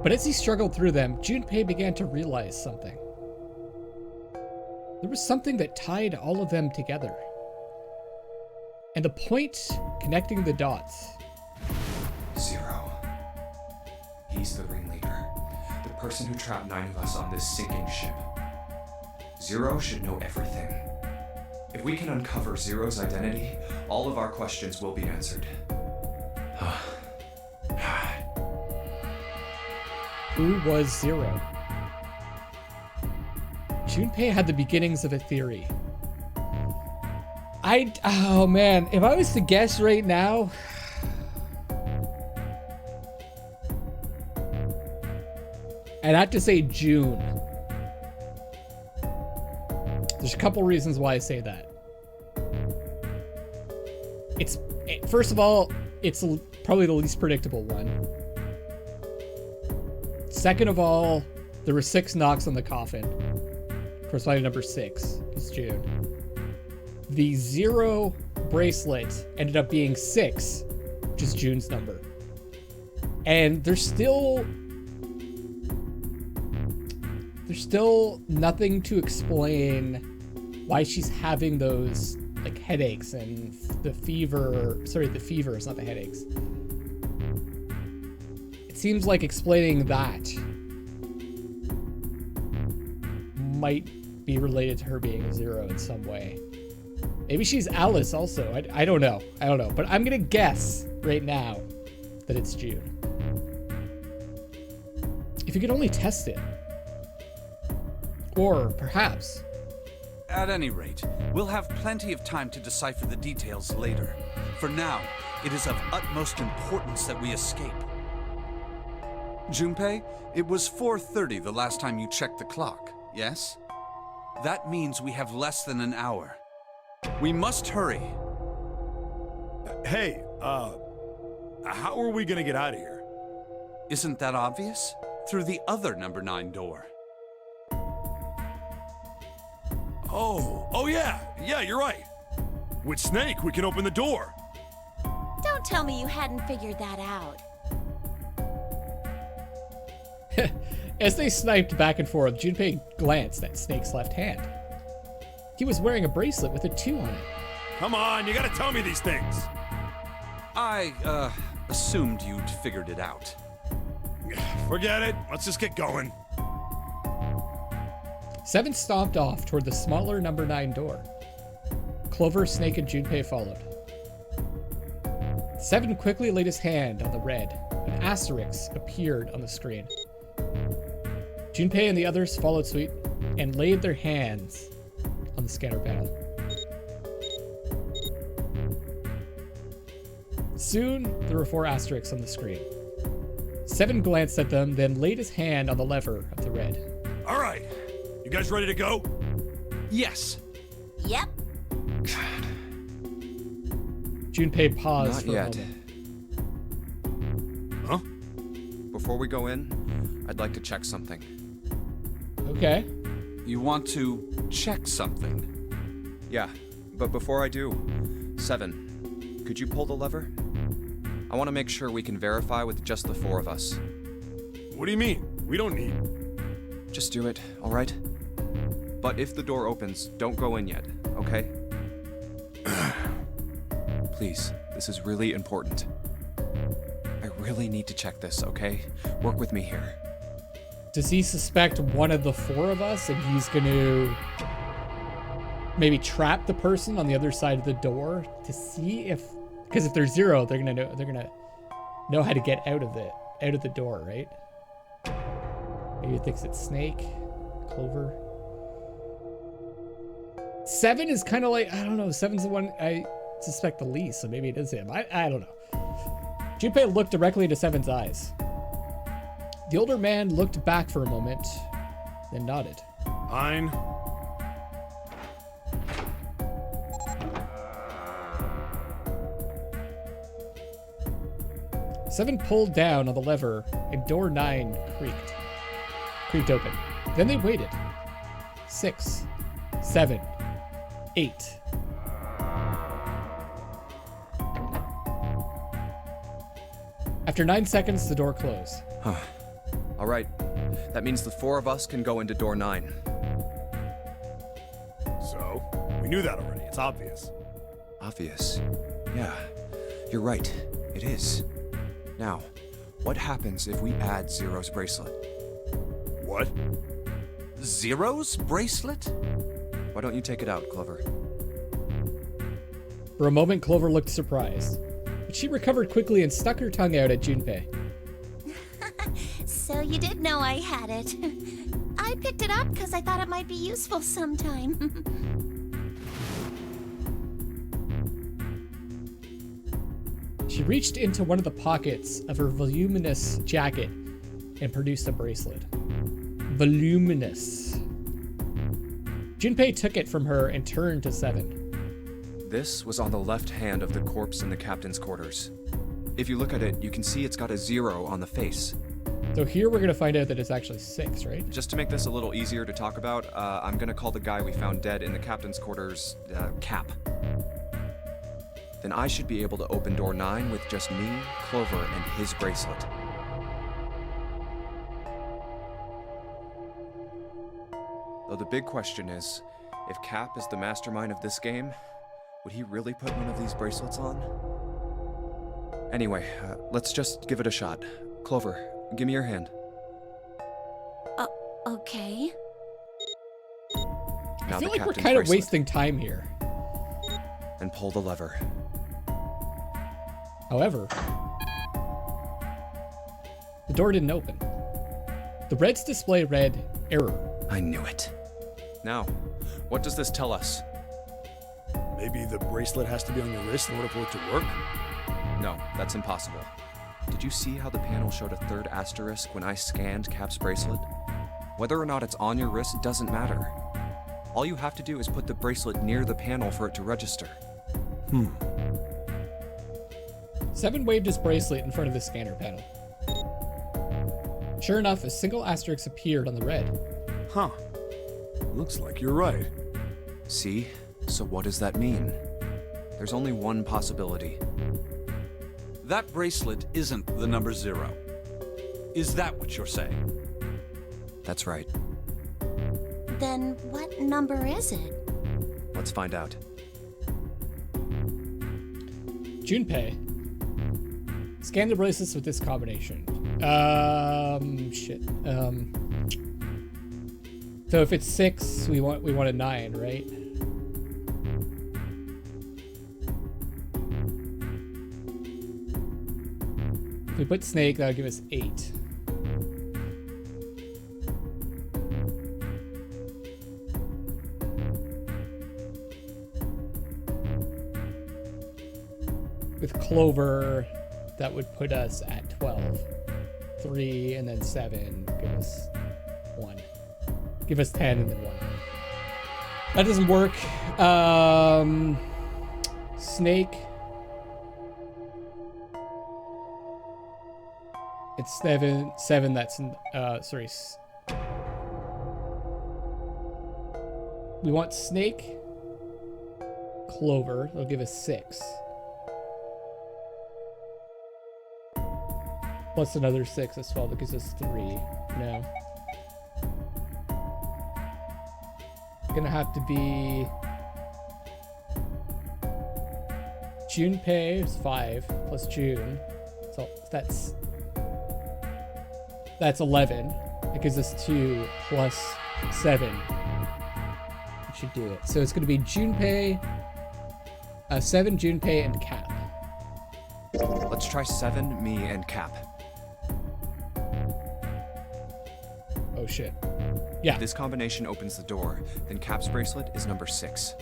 But as he struggled through them, Junpei began to realize something. There was something that tied all of them together. And the point connecting the dots. Zero. He's the ringleader. The person who trapped 9 of us on this sinking ship. Zero should know everything. If we can uncover Zero's identity, all of our questions will be answered. Who was Zero? Junpei had the beginnings of a theory. Oh man, if I was to guess right now, I'd have to say June. There's a couple reasons why I say that. First of all, it's probably the least predictable one. Second of all, there were 6 knocks on the coffin. Corresponding to number 6 is June. The 0 bracelet ended up being 6, which is June's number. And there's still nothing to explain why she's having those like headaches and the fever. Sorry, the fever is not the headaches. It seems like explaining that might be related to her being a 0 in some way. Maybe she's Alice also. I don't know. But I'm gonna guess right now that it's June. If you could only test it. Or perhaps. At any rate, we'll have plenty of time to decipher the details later. For now, it is of utmost importance that we escape. Junpei, it was 4:30 the last time you checked the clock, yes? That means we have less than an hour. We must hurry. Hey, how are we gonna get out of here? Isn't that obvious? Through the other number 9 door. Oh yeah, you're right. With Snake, we can open the door. Don't tell me you hadn't figured that out. As they sniped back and forth, Junpei glanced at Snake's left hand. He was wearing a bracelet with a 2 on it. Come on, you gotta tell me these things. I, assumed you'd figured it out. Forget it, let's just get going. 7 stomped off toward the smaller number 9 door. Clover, Snake, and Junpei followed. 7 quickly laid his hand on the red. An asterisk appeared on the screen. Junpei and the others followed suit and laid their hands on the scanner panel. Soon, there were 4 asterisks on the screen. 7 glanced at them, then laid his hand on the lever of the red. All right, you guys ready to go? Yes. Yep. Junpei paused Not for yet. a moment. Huh? Before we go in, I'd like to check something. Okay. You want to check something? Yeah, but before I do, 7, could you pull the lever? I want to make sure we can verify with just the 4 of us. What do you mean? We don't need... Just do it, all right? But if the door opens, don't go in yet, okay? Please, this is really important. I really need to check this, okay? Work with me here. Does he suspect one of the 4 of us and he's going to maybe trap the person on the other side of the door to see if... Because if they're 0, they're gonna know how to get out of the door, right? Maybe he thinks it's Snake, Clover. 7 is kind of like, I don't know. 7's the one I suspect the least, so maybe it is him. I don't know. Junpei looked directly into 7's eyes. The older man looked back for a moment, then nodded. Fine. Seven pulled down on the lever, and door 9 creaked open. Then they waited. 6, 7, 8. After 9 seconds, the door closed. All right. That means the 4 of us can go into door 9. So, we knew that already. It's obvious. Obvious. Yeah, you're right. It is. Now, what happens if we add Zero's bracelet? What? Zero's bracelet? Why don't you take it out, Clover? For a moment, Clover looked surprised, but she recovered quickly and stuck her tongue out at Junpei. So you did know I had it. I picked it up because I thought it might be useful sometime. She reached into one of the pockets of her voluminous jacket and produced a bracelet. Voluminous. Junpei took it from her and turned to 7. This was on the left hand of the corpse in the captain's quarters. If you look at it, you can see it's got a 0 on the face. So here we're going to find out that it's actually 6, right? Just to make this a little easier to talk about, I'm gonna call the guy we found dead in the captain's quarters, Cap. Then I should be able to open door 9 with just me, Clover, and his bracelet. Though the big question is, if Cap is the mastermind of this game, would he really put one of these bracelets on? Anyway, let's just give it a shot. Clover, give me your hand. Okay. I feel like we're kind of wasting time here. And pull the lever. However, the door didn't open. The Reds display read error. I knew it. Now, what does this tell us? Maybe the bracelet has to be on your wrist in order for it to work? No, that's impossible. Did you see how the panel showed a 3rd asterisk when I scanned Cap's bracelet? Whether or not it's on your wrist doesn't matter. All you have to do is put the bracelet near the panel for it to register. 7 waved his bracelet in front of the scanner panel. Sure enough, a single asterisk appeared on the red. Huh. Looks like you're right. See? So what does that mean? There's only one possibility. That bracelet isn't the number 0. Is that what you're saying? That's right. Then what number is it? Let's find out. Junpei, scan the bracelets with this combination. Shit. So if it's 6, we want a 9, right? If we put Snake, that'll give us 8. With Clover, that would put us at 12. 3 and then 7, give us 1. Give us 10 and then 1. That doesn't work. Snake. It's 7, that's, sorry. We want Snake, Clover, they'll give us 6. Plus another 6 as well, that gives us 3. No. Gonna have to be Junpei is 5 plus June. So that's 11. It gives us 2 plus 7. That should do it. So it's gonna be Junpei, 7, Junpei, and Cap. Let's try 7, me, and Cap. Oh shit. Yeah. If this combination opens the door, then Cap's bracelet is number 6.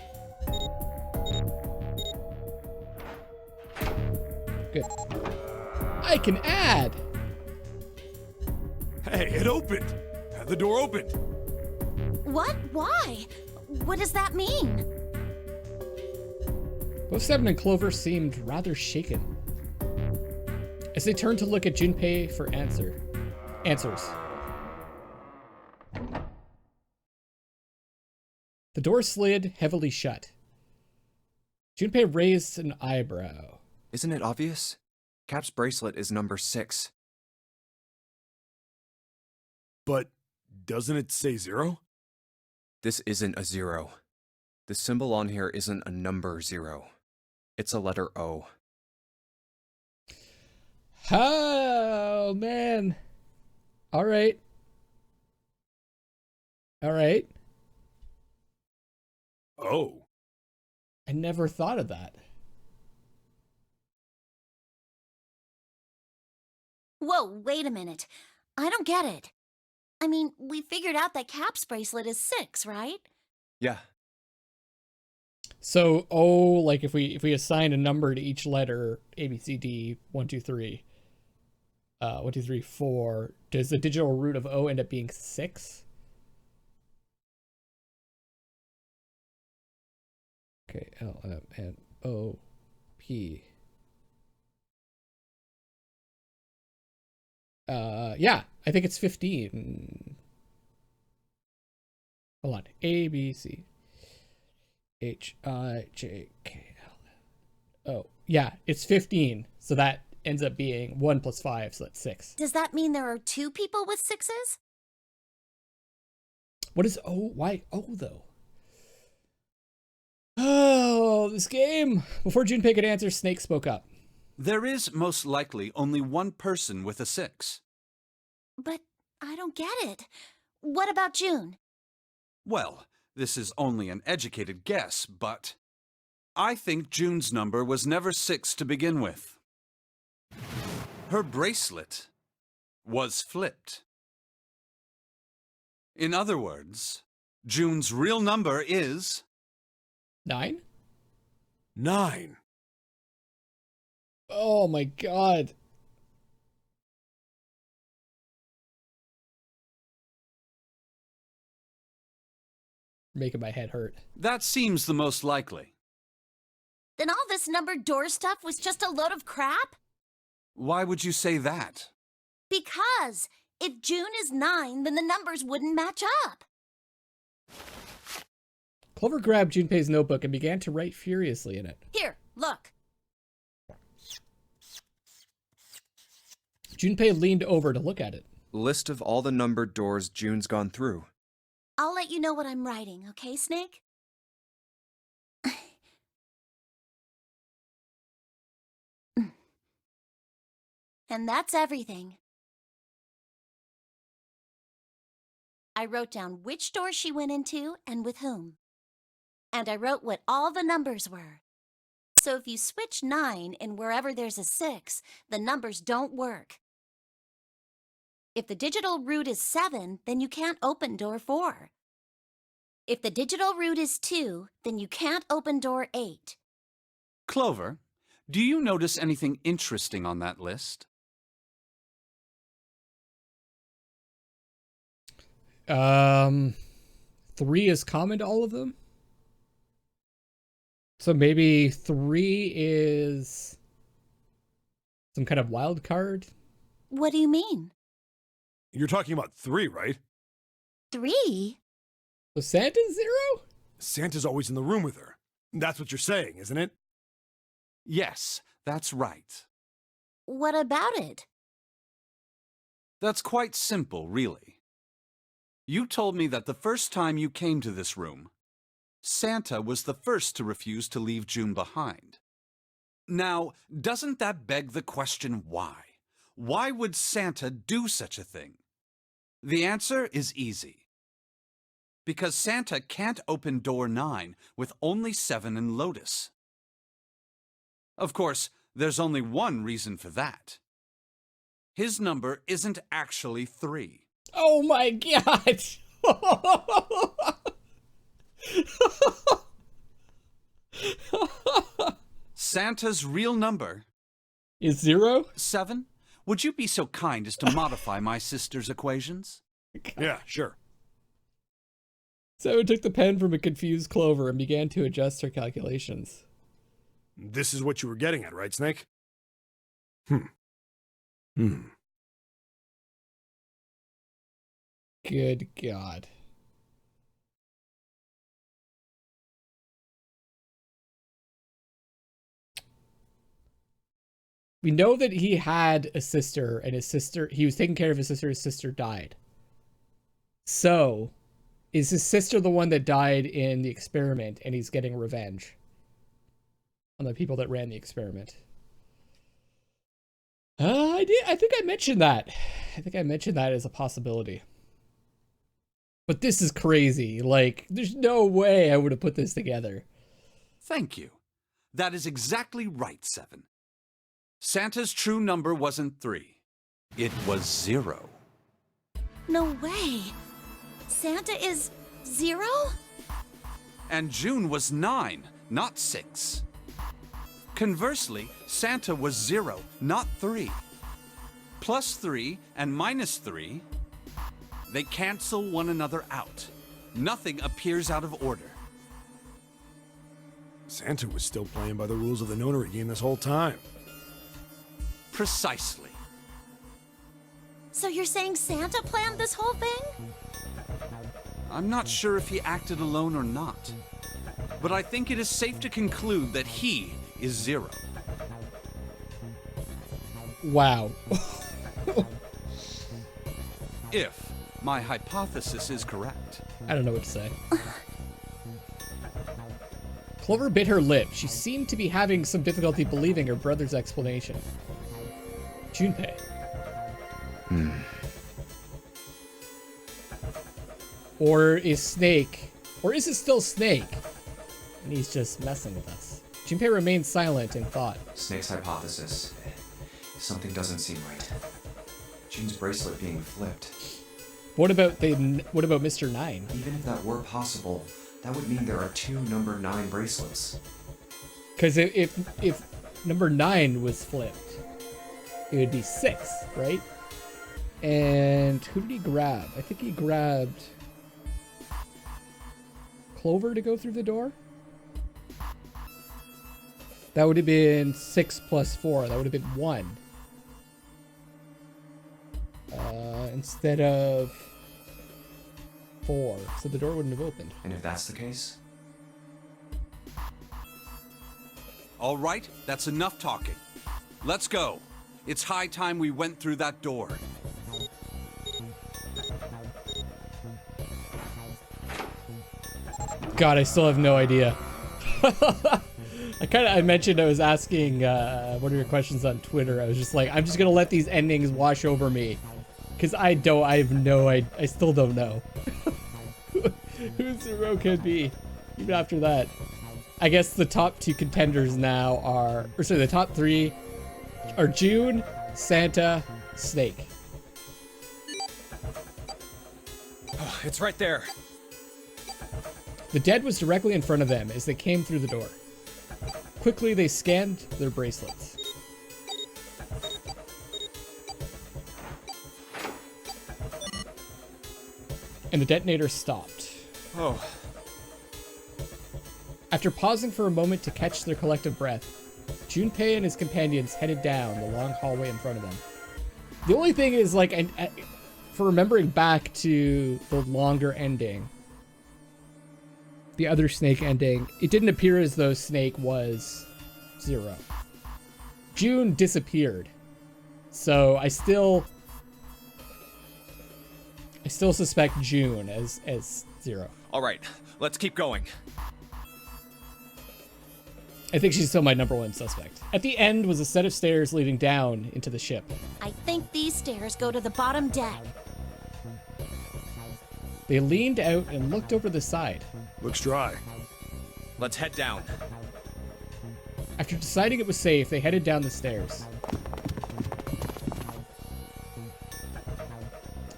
Good. I can add! Hey, it opened! The door opened! What? Why? What does that mean? Both 7 and Clover seemed rather shaken as they turned to look at Junpei for answers. The door slid heavily shut. Junpei raised an eyebrow. Isn't it obvious? Cap's bracelet is number 6. But doesn't it say 0? This isn't a 0. The symbol on here isn't a number 0. It's a letter O. Oh, man. All right. All right. Oh. I never thought of that. Whoa, wait a minute. I don't get it. I mean, we figured out that Cap's bracelet is 6, right? Yeah. So, like if we assign a number to each letter, A, B, C, D, 1, 2, 3, 1, 2, 3, 4, does the digital root of O end up being 6? Okay, L, M, N, O, P. Yeah, I think it's 15. Hold on. A, B, C, H, I, J, K, L, O. Yeah, it's 15. So that ends up being 1 plus 5, so that's 6. Does that mean there are 2 people with 6s? What is O? Why O, though? Oh, this game. Before Junpei could answer, Snake spoke up. There is most likely only one person with a 6. But I don't get it. What about June? Well, this is only an educated guess, but I think June's number was never 6 to begin with. Her bracelet was flipped. In other words, June's real number is 9? 9. Oh my god. Making my head hurt. That seems the most likely. Then all this numbered door stuff was just a load of crap? Why would you say that? Because if June is 9, then the numbers wouldn't match up. Clover grabbed Junpei's notebook and began to write furiously in it. Here, look. Junpei leaned over to look at it. List of all the numbered doors June's gone through. I'll let you know what I'm writing, okay, Snake? And that's everything. I wrote down which door she went into and with whom. And I wrote what all the numbers were. So if you switch 9 in wherever there's a 6, the numbers don't work. If the digital root is 7, then you can't open door 4. If the digital root is 2, then you can't open door 8. Clover, do you notice anything interesting on that list? 3 is common to all of them. So maybe 3 is some kind of wild card. What do you mean? You're talking about 3, right? 3? So Santa's 0? Santa's always in the room with her. That's what you're saying, isn't it? Yes, that's right. What about it? That's quite simple, really. You told me that the first time you came to this room, Santa was the first to refuse to leave June behind. Now, doesn't that beg the question why? Why would Santa do such a thing? The answer is easy. Because Santa can't open door 9 with only 7 and Lotus. Of course, there's only one reason for that. His number isn't actually 3. Oh my god! Santa's real number Is 0? 7? Would you be so kind as to modify my sister's equations? Yeah, sure. So took the pen from a confused Clover and began to adjust her calculations. This is what you were getting at, right, Snake? Good God. We know that he had a sister, and he was taking care of his sister died. So, is his sister the one that died in the experiment and he's getting revenge on the people that ran the experiment? I think I mentioned that. I think I mentioned that as a possibility. But this is crazy. Like, there's no way I would have put this together. Thank you. That is exactly right, Seven. Santa's true number wasn't 3. It was 0. No way. Santa is 0? And June was 9, not 6. Conversely, Santa was 0, not 3. Plus 3 and minus 3, they cancel one another out. Nothing appears out of order. Santa was still playing by the rules of the Nonary Game this whole time. Precisely. So you're saying Santa planned this whole thing? I'm not sure if he acted alone or not, but I think it is safe to conclude that he is 0. Wow. If my hypothesis is correct. I don't know what to say. Clover bit her lip. She seemed to be having some difficulty believing her brother's explanation. Junpei. Or is it still Snake? And he's just messing with us. Junpei remained silent in thought. Snake's hypothesis. Something doesn't seem right. June's bracelet being flipped. What about Mr. 9? Even if that were possible, that would mean there are 2 number 9 bracelets. Because if number 9 was flipped, it would be 6, right? And who did he grab? I think he grabbed Clover to go through the door. That would have been 6 plus 4. That would have been 1. Instead of 4. So the door wouldn't have opened. And if that's the case? All right, that's enough talking. Let's go. It's high time we went through that door. God, I still have no idea. I mentioned I was asking one of your questions on Twitter. I was just like, I'm just gonna let these endings wash over me, because I still don't know who Zero could be, even after that. I guess the top 2 contenders now the top 3 are June, Santa, Snake. Oh, it's right there. The dead was directly in front of them as they came through the door. Quickly, they scanned their bracelets. And the detonator stopped. Oh. After pausing for a moment to catch their collective breath, Junpei and his companions headed down the long hallway in front of them. The only thing is, like, for remembering back to the longer ending, the other Snake ending, it didn't appear as though Snake was 0. June disappeared. So I still suspect June as 0. All right, let's keep going. I think she's still my number 1 suspect. At the end was a set of stairs leading down into the ship. I think these stairs go to the bottom deck. They leaned out and looked over the side. Looks dry. Let's head down. After deciding it was safe, they headed down the stairs.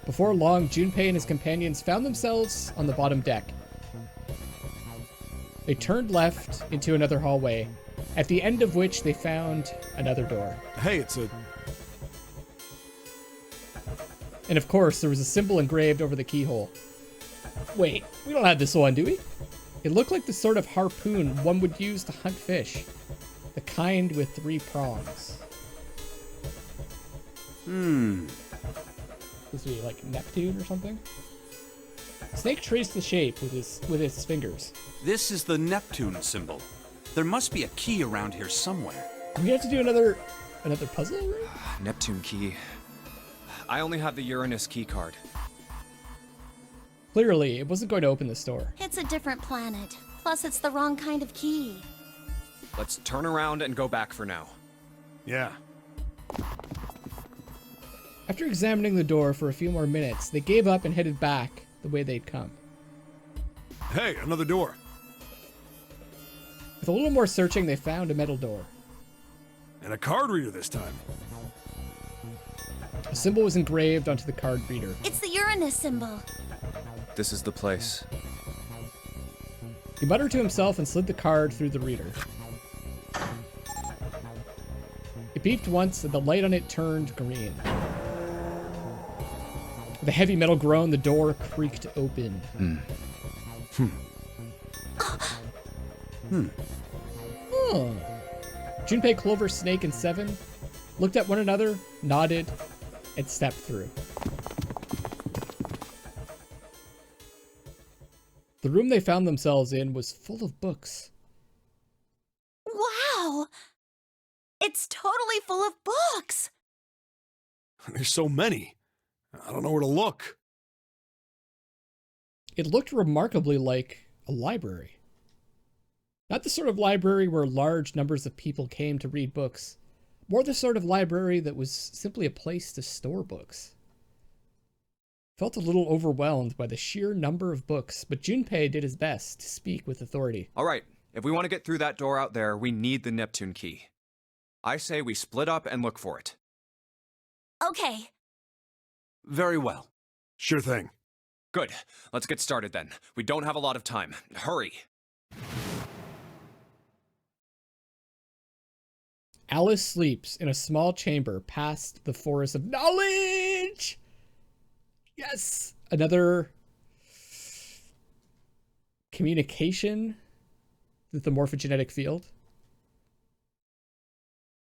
Before long, Junpei and his companions found themselves on the bottom deck. They turned left into another hallway, at the end of which they found another door. Hey, it's a... And of course, there was a symbol engraved over the keyhole. Wait, we don't have this one, do we? It looked like the sort of harpoon one would use to hunt fish. The kind with 3 prongs. This would be like Neptune or something? Snake traced the shape with his fingers. This is the Neptune symbol. There must be a key around here somewhere. Do we have to do another puzzle, right? Neptune key. I only have the Uranus key card. Clearly, it wasn't going to open this door. It's a different planet. Plus, it's the wrong kind of key. Let's turn around and go back for now. Yeah. After examining the door for a few more minutes, they gave up and headed back the way they'd come. Hey, another door. With a little more searching, they found a metal door. And a card reader this time. A symbol was engraved onto the card reader. It's the Uranus symbol. This is the place. He muttered to himself and slid the card through the reader. It beeped once and the light on it turned green. With a heavy metal groan, the door creaked open. Junpei, Clover, Snake, and Seven looked at one another, nodded, and stepped through. The room they found themselves in was full of books. Wow! It's totally full of books! There's so many. I don't know where to look. It looked remarkably like a library. Not the sort of library where large numbers of people came to read books. More the sort of library that was simply a place to store books. Felt a little overwhelmed by the sheer number of books, but Junpei did his best to speak with authority. All right, if we want to get through that door out there, we need the Neptune key. I say we split up and look for it. Okay. Very well. Sure thing. Good. Let's get started then. We don't have a lot of time. Hurry. Alice sleeps in a small chamber past the forest of knowledge. Yes! Another communication with the morphogenetic field.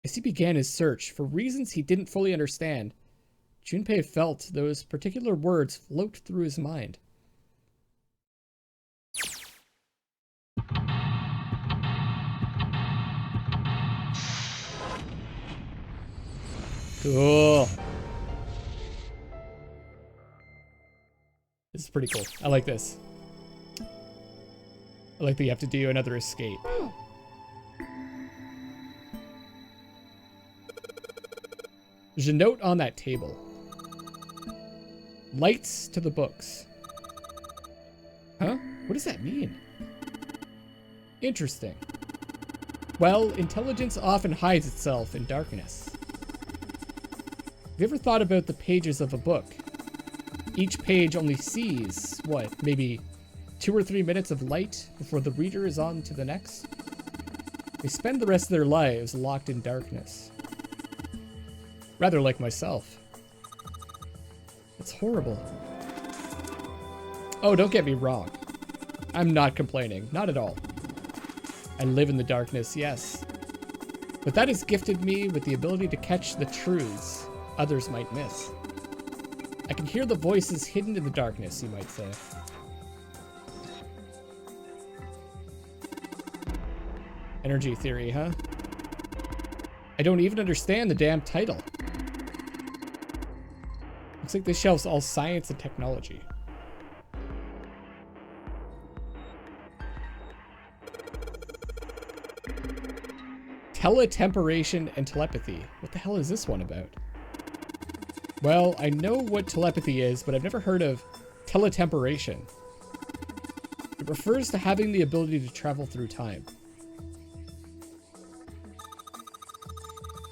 As he began his search, for reasons he didn't fully understand, Junpei felt those particular words float through his mind. Cool. This is pretty cool. I like this. I like that you have to do another escape. There's a note on that table. Lights to the books. Huh? What does that mean? Interesting. Well, intelligence often hides itself in darkness. Have you ever thought about the pages of a book? Each page only sees, what, maybe 2 or 3 minutes of light before the reader is on to the next? They spend the rest of their lives locked in darkness. Rather like myself. It's horrible. Oh, don't get me wrong. I'm not complaining, not at all. I live in the darkness, yes. But that has gifted me with the ability to catch the truths others might miss. I can hear the voices hidden in the darkness, you might say. Energy theory, huh? I don't even understand the damn title. Looks like this shelf's all science and technology. Teletemperation and telepathy. What the hell is this one about? Well, I know what telepathy is, but I've never heard of teletemperation. It refers to having the ability to travel through time.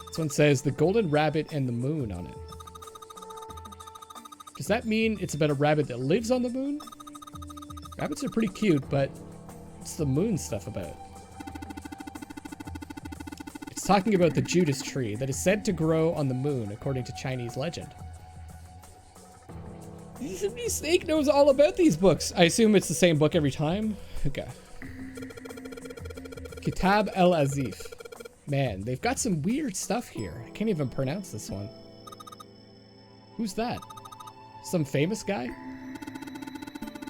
This one says the golden rabbit and the moon on it. Does that mean it's about a rabbit that lives on the moon? Rabbits are pretty cute, but what's the moon stuff about? It's talking about the Judas tree that is said to grow on the moon, according to Chinese legend. Snake knows all about these books. I assume it's the same book every time. Okay. Kitab el-Azif. Man, they've got some weird stuff here. I can't even pronounce this one. Who's that? Some famous guy?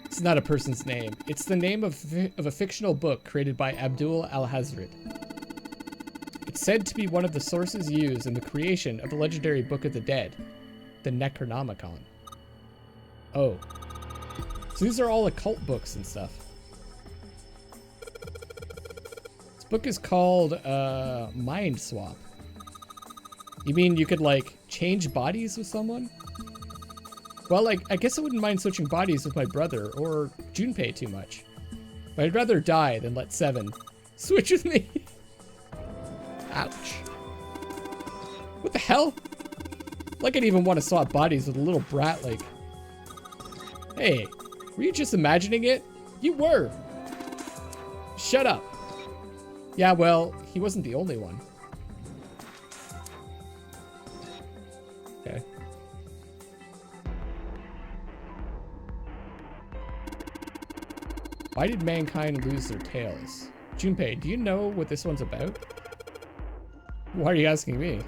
It's not a person's name. It's the name of a fictional book created by Abdul al-Hazred. It's said to be one of the sources used in the creation of the legendary Book of the Dead, the Necronomicon. Oh. So these are all occult books and stuff. This book is called Mind Swap. You mean you could, like, change bodies with someone? Well, like, I guess I wouldn't mind switching bodies with my brother or Junpei too much. But I'd rather die than let Seven switch with me. Ouch. What the hell? Like I'd even want to swap bodies with a little brat like... Hey, were you just imagining it? You were. Shut up. Yeah, well, he wasn't the only one. Okay. Why did mankind lose their tails? Junpei, do you know what this one's about? Why are you asking me?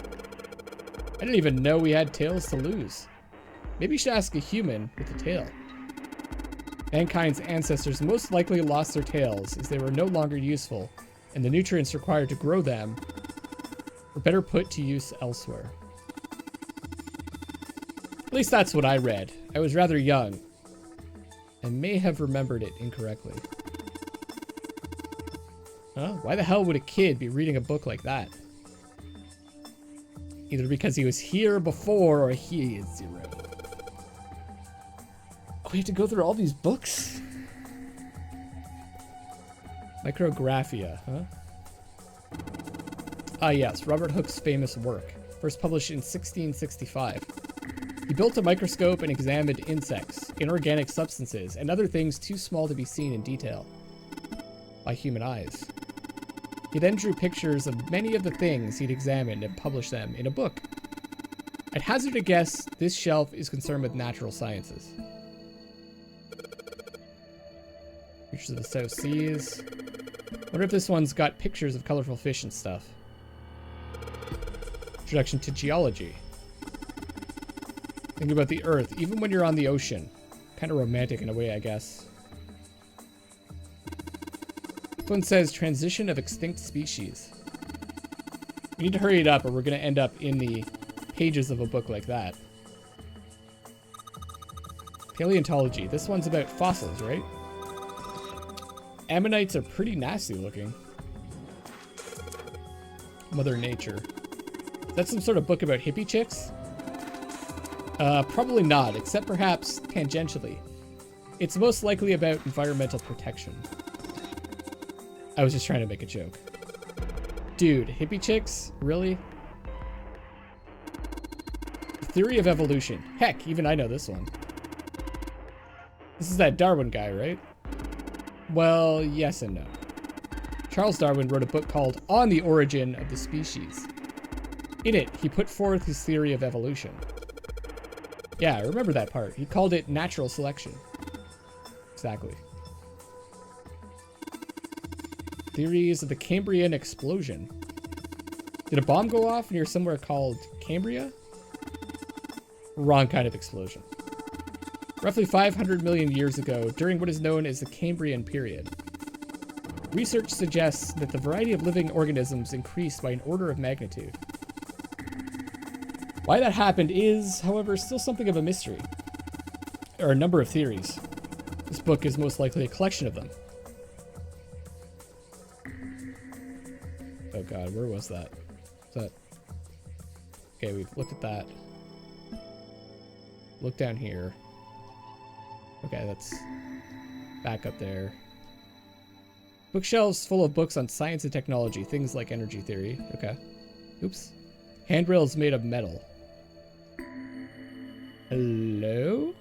I didn't even know we had tails to lose. Maybe you should ask a human with a tail. Mankind's ancestors most likely lost their tails as they were no longer useful, and the nutrients required to grow them were better put to use elsewhere. At least that's what I read. I was rather young. I may have remembered it incorrectly. Huh? Why the hell would a kid be reading a book like that? Either because he was here before or he is zero. Oh, we have to go through all these books? Micrographia, huh? Ah yes, Robert Hooke's famous work. First published in 1665. He built a microscope and examined insects, inorganic substances, and other things too small to be seen in detail by human eyes. He then drew pictures of many of the things he'd examined and published them in a book. I'd hazard a guess this shelf is concerned with natural sciences. Pictures of the South Seas. Wonder if this one's got pictures of colorful fish and stuff. Introduction to Geology. Think about the Earth, even when you're on the ocean. Kind of romantic in a way, I guess. This one says transition of extinct species. We need to hurry it up or we're going to end up in the pages of a book like that. Paleontology. This one's about fossils, right? Ammonites are pretty nasty looking. Mother Nature. Is that some sort of book about hippie chicks? Probably not, except perhaps tangentially. It's most likely about environmental protection. I was just trying to make a joke. Dude, hippie chicks? Really? Theory of evolution. Heck, even I know this one. This is that Darwin guy, right? Well, yes and no. Charles Darwin wrote a book called On the Origin of the Species. In it, he put forth his theory of evolution. Yeah, I remember that part. He called it natural selection. Exactly. Theories of the Cambrian explosion. Did a bomb go off near somewhere called Cambria? Wrong kind of explosion. Roughly 500 million years ago, during what is known as the Cambrian period. Research suggests that the variety of living organisms increased by an order of magnitude. Why that happened is, however, still something of a mystery. There are a number of theories. This book is most likely a collection of them. Oh god, where was that? Is that... Okay, we've looked at that. Look down here. Okay, that's back up there. Bookshelves full of books on science and technology, things like energy theory. Okay. Oops. Handrails made of metal. Hello?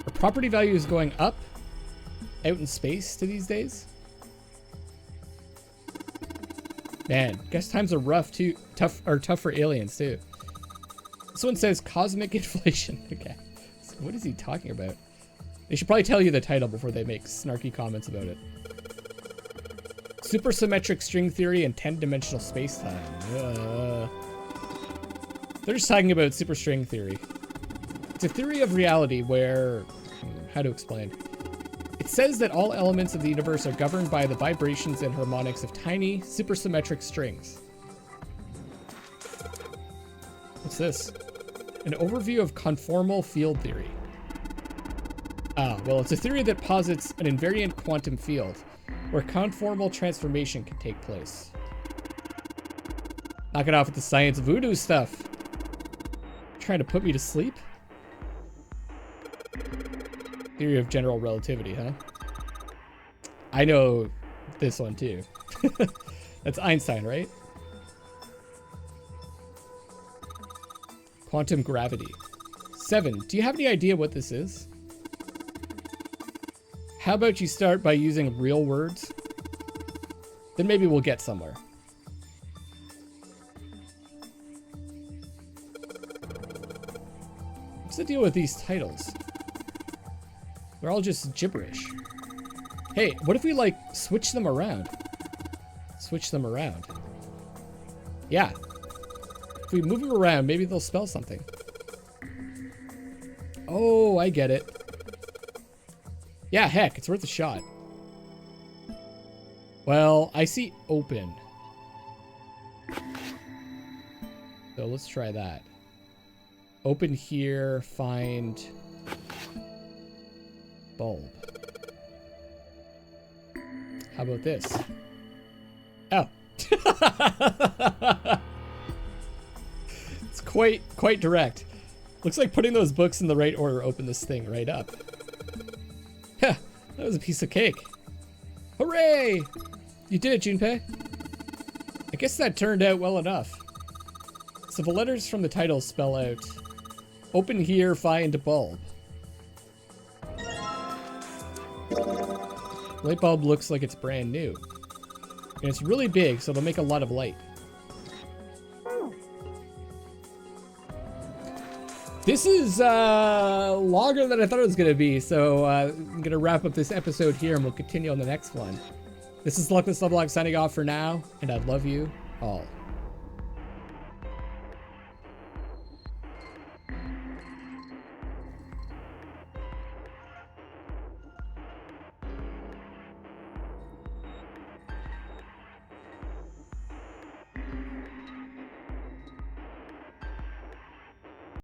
Are property values going up out in space to these days? Man, guess times are rough too. Tough for aliens too. This one says cosmic inflation. Okay. So what is he talking about? They should probably tell you the title before they make snarky comments about it. Supersymmetric string theory and 10-dimensional space-time. They're just talking about superstring theory. It's a theory of reality where... how to explain? It says that all elements of the universe are governed by the vibrations and harmonics of tiny, supersymmetric strings. What's this? An overview of conformal field theory. Ah, well, it's a theory that posits an invariant quantum field where conformal transformation can take place. Knock it off with the science voodoo stuff. Trying to put me to sleep? Theory of general relativity, huh? I know this one too. That's Einstein, right? Quantum gravity. 7. Do you have any idea what this is? How about you start by using real words? Then maybe we'll get somewhere. What's the deal with these titles? They're all just gibberish. Hey, what if we, like, switch them around? Switch them around. Yeah. If we move them around, maybe they'll spell something. Oh, I get it. Yeah, heck, it's worth a shot. Well, I see open. So let's try that. Open here, find bulb. How about this? Oh. It's quite direct. Looks like putting those books in the right order opened this thing right up. Heh, that was a piece of cake. Hooray! You did it, Junpei. I guess that turned out well enough. So the letters from the title spell out, open here, find bulb. Light bulb looks like it's brand new. And it's really big, so it'll make a lot of light. This is longer than I thought it was going to be, so I'm going to wrap up this episode here and we'll continue on the next one. This is Luckless Lovelocks signing off for now, and I love you all.